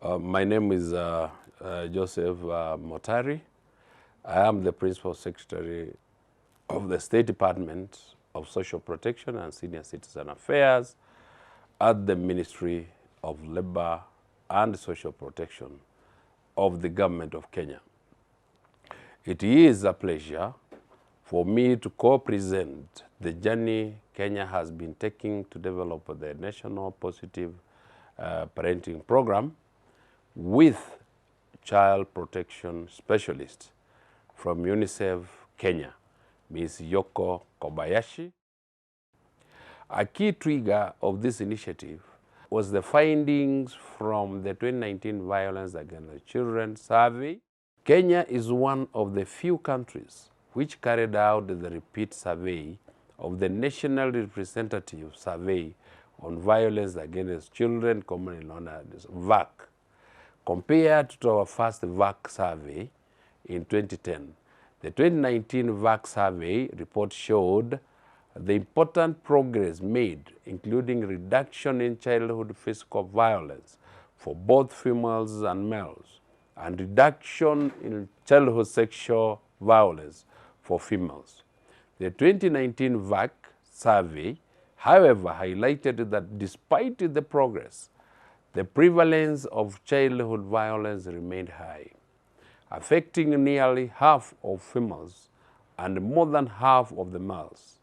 My name is Joseph Motari. I am the Principal Secretary of the State Department of Social Protection and Senior Citizen Affairs at the Ministry of Labor and Social Protection of the Government of Kenya. It is a pleasure for me to co-present the journey Kenya has been taking to develop the National Positive Parenting Program with child protection specialist from UNICEF Kenya, Ms. Yoko Kobayashi. A key trigger of this initiative was the findings from the 2019 Violence Against Children survey. Kenya is one of the few countries which carried out the repeat survey of the National Representative Survey on Violence Against Children, commonly known as VAC. Compared to our first VAC survey in 2010, the 2019 VAC survey report showed the important progress made, including reduction in childhood physical violence for both females and males, and reduction in childhood sexual violence for females. The 2019 VAC survey, however, highlighted that despite the progress, the prevalence of childhood violence remained high, affecting nearly half of females and more than half of the males.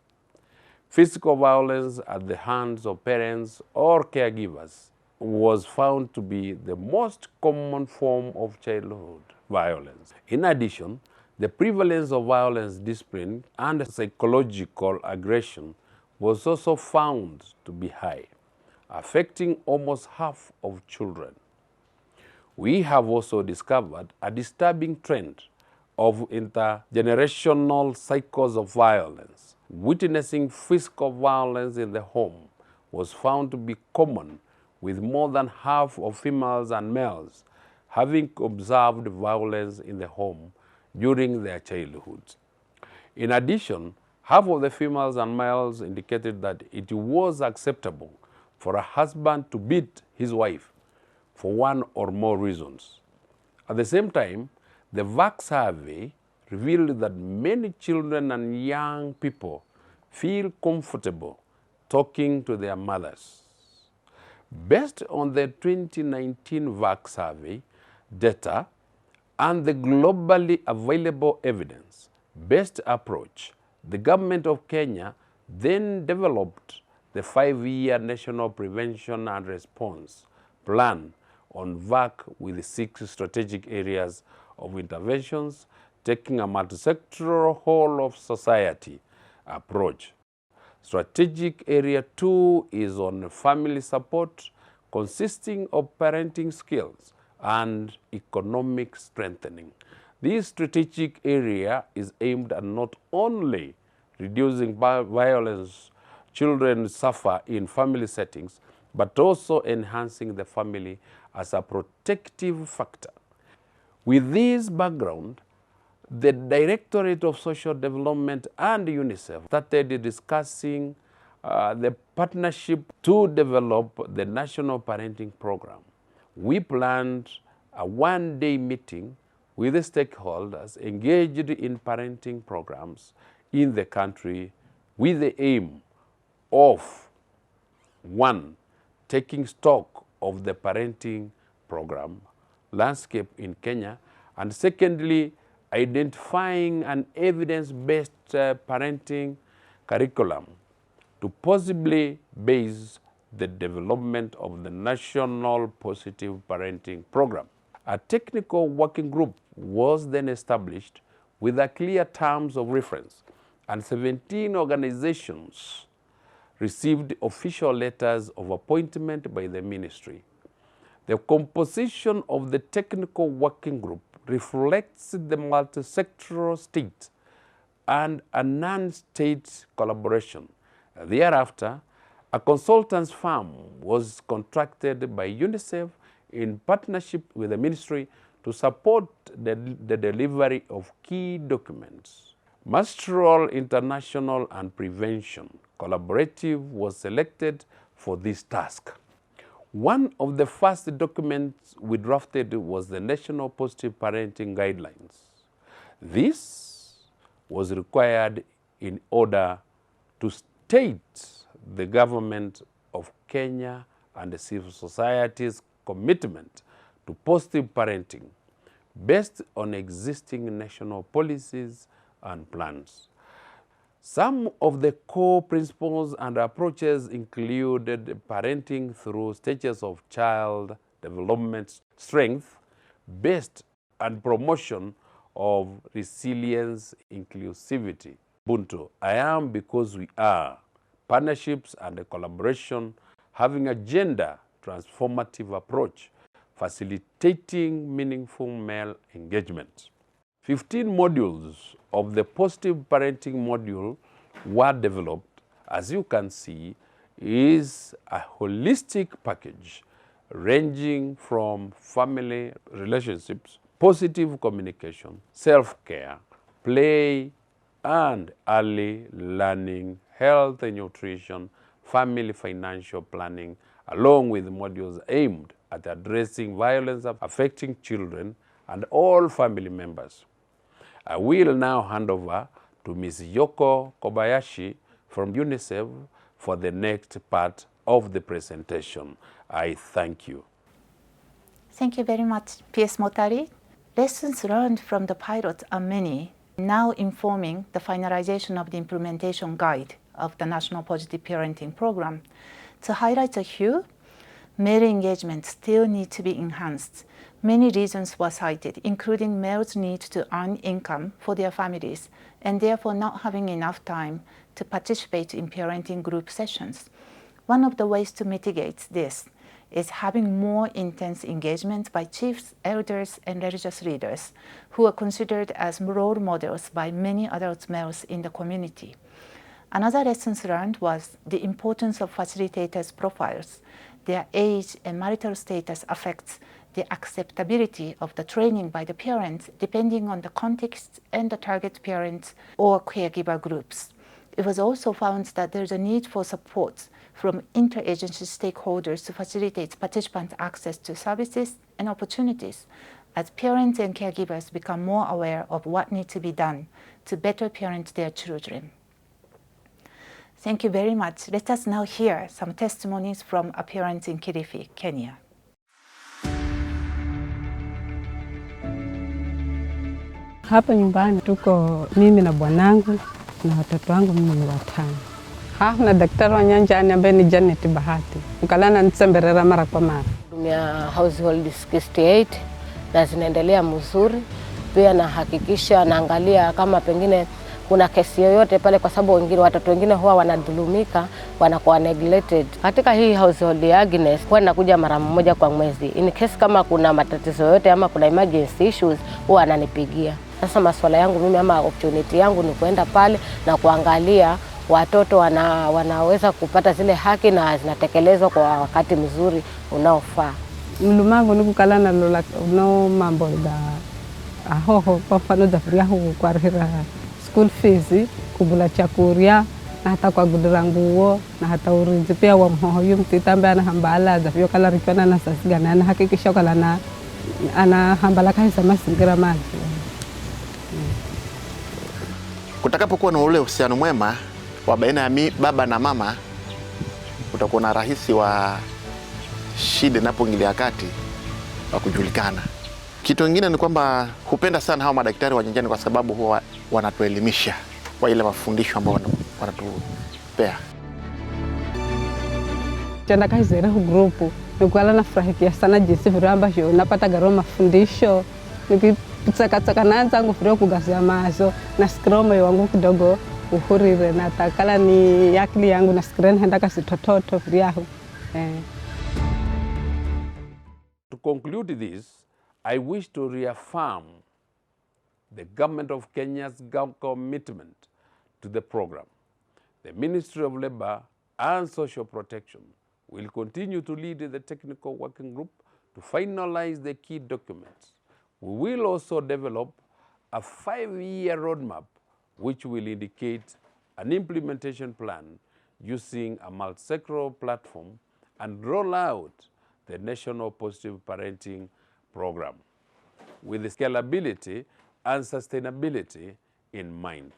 Physical violence at the hands of parents or caregivers was found to be the most common form of childhood violence. In addition, the prevalence of violence, discipline, and psychological aggression was also found to be high, affecting almost half of children. We have also discovered a disturbing trend of intergenerational cycles of violence. Witnessing physical violence in the home was found to be common, with more than half of females and males having observed violence in the home during their childhood. In addition, half of the females and males indicated that it was acceptable for a husband to beat his wife for one or more reasons. At the same time, the VAC survey revealed that many children and young people feel comfortable talking to their mothers. Based on the 2019 VAC survey data and the globally available evidence-based approach, the government of Kenya then developed the 5-year National Prevention and Response Plan on VAC with 6 strategic areas of interventions, taking a multisectoral whole-of-society approach. Strategic Area 2 is on family support, consisting of parenting skills and economic strengthening. This strategic area is aimed at not only reducing violence children suffer in family settings, but also enhancing the family as a protective factor. With this background, the Directorate of Social Development and UNICEF started discussing the partnership to develop the National Parenting Program. We planned a one-day meeting with the stakeholders engaged in parenting programs in the country with the aim of, 1, taking stock of the parenting program landscape in Kenya, and secondly, identifying an evidence-based parenting curriculum to possibly base the development of the National Positive Parenting Program. A technical working group was then established with a clear terms of reference, and 17 organizations received official letters of appointment by the ministry. The composition of the technical working group reflects the multi-sectoral state and a non-state collaboration. Thereafter, a consultants firm was contracted by UNICEF in partnership with the ministry to support the delivery of key documents. Menstrual International and Prevention Collaborative was selected for this task. One of the first documents we drafted was the National Positive Parenting Guidelines. This was required in order to state the government of Kenya and the civil society's commitment to positive parenting based on existing national policies and plans. Some of the core principles and approaches included parenting through stages of child development, strength based and promotion of resilience, inclusivity. Ubuntu, I am because we are, partnerships and a collaboration, having a gender transformative approach, facilitating meaningful male engagement. 15 modules of the positive parenting module were developed. As you can see, is a holistic package ranging from family relationships, positive communication, self-care, play, and early learning, health and nutrition, family financial planning, along with modules aimed at addressing violence affecting children and all family members. I will now hand over to Ms. Yoko Kobayashi from UNICEF for the next part of the presentation. I thank you. Thank you very much, PS Motari. Lessons learned from the pilot are many, now informing the finalization of the implementation guide of the National Positive Parenting Program. To highlight a few, male engagement still needs to be enhanced. Many reasons were cited, including males' need to earn income for their families and therefore not having enough time to participate in parenting group sessions. One of the ways to mitigate this is having more intense engagement by chiefs, elders, and religious leaders who are considered as role models by many adult males in the community. Another lesson learned was the importance of facilitators' profiles. Their age and marital status affects the acceptability of the training by the parents depending on the context and the target parents or caregiver groups. It was also found that there's a need for support from interagency stakeholders to facilitate participants' access to services and opportunities as parents and caregivers become more aware of what needs to be done to better parent their children. Thank you very much. Let us now hear some testimonies from a parent in Kilifi, Kenya. Hapa nyumbani tuko mimi na bwanangu na watoto wangu mimi ni 5. Na daktari wa nyanjani ambaye ni Janet Bahati. Mkalana nisemberera mara kwa mara. Hudumia household 68 na zinaendelea mzuri. Pia nahakikisha naangalia kama pengine kuna kesi yoyote pale kwa sababu wengine watoto wengine huwa wanadhulumika, wanakuwa neglected. Katika hii household ya Agnes huwa nakuja mara moja kwa mwezi. In case kama kuna matatizo yote ama kuna emergency issues huwa ananipigia. Sasa masuala yangu mimi ama opportunity yangu ni kwenda pale na kuangalia watoto wanaweza kupata zile haki na zinatekelezwa kwa wakati mzuri unaofaa. Mlumangu nikukalana lola no mambo da ahoho kwa mfano da friahu kwa rira school fees, kugula chakuria na hata kwa gudura nguo na hata urinzi pia wa mhoho yumtitamba anahambala da vyo kala rikwana na sasigana anahakikisha kala na anahambala kaisa mazingira maji. Kutakapokuwa na ule uhusiano mwema wa baina ya baba na mama, utakuwa na rahisi wa shida inapoingilia kati wa kujulikana. Kitu kingine ni kwamba hupenda sana hao madaktari wa nyanjani kwa sababu huwa wanatuelimisha kwa ile mafundisho ambayo wanatupea. Tenda kazi ile grupu nikuala nafurahikia sana jinsi vile ambavyo napata garo mafundisho nikitaka naanza ngufikiria kugazia mazo na scroll wangu kidogo uhurire na takala ni yakili yangu na screen henda kasi tototo vyaho. To conclude this, I wish to reaffirm the government of Kenya's commitment to the program. The Ministry of Labor and Social Protection will continue to lead the technical working group to finalize the key documents. We will also develop a 5-year roadmap which will indicate an implementation plan using a multi-sectoral platform and roll out the National Positive Parenting Program, with the scalability and sustainability in mind.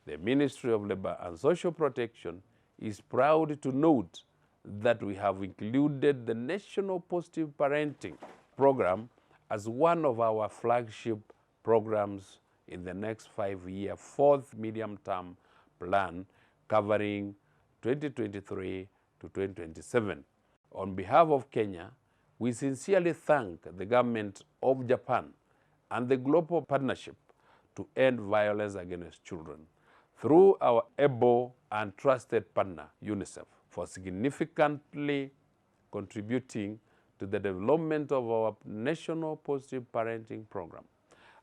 The Ministry of Labour and Social Protection is proud to note that we have included the National Positive Parenting Program as one of our flagship programs in the next 5-year fourth medium-term plan covering 2023 to 2027. On behalf of Kenya, we sincerely thank the government of Japan and the global partnership to end violence against children through our able and trusted partner, UNICEF, for significantly contributing to the development of our National Positive Parenting Program.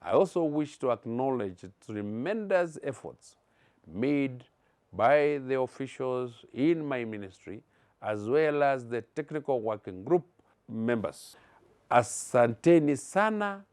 I also wish to acknowledge the tremendous efforts made by the officials in my ministry as well as the technical working group members. Asanteni sana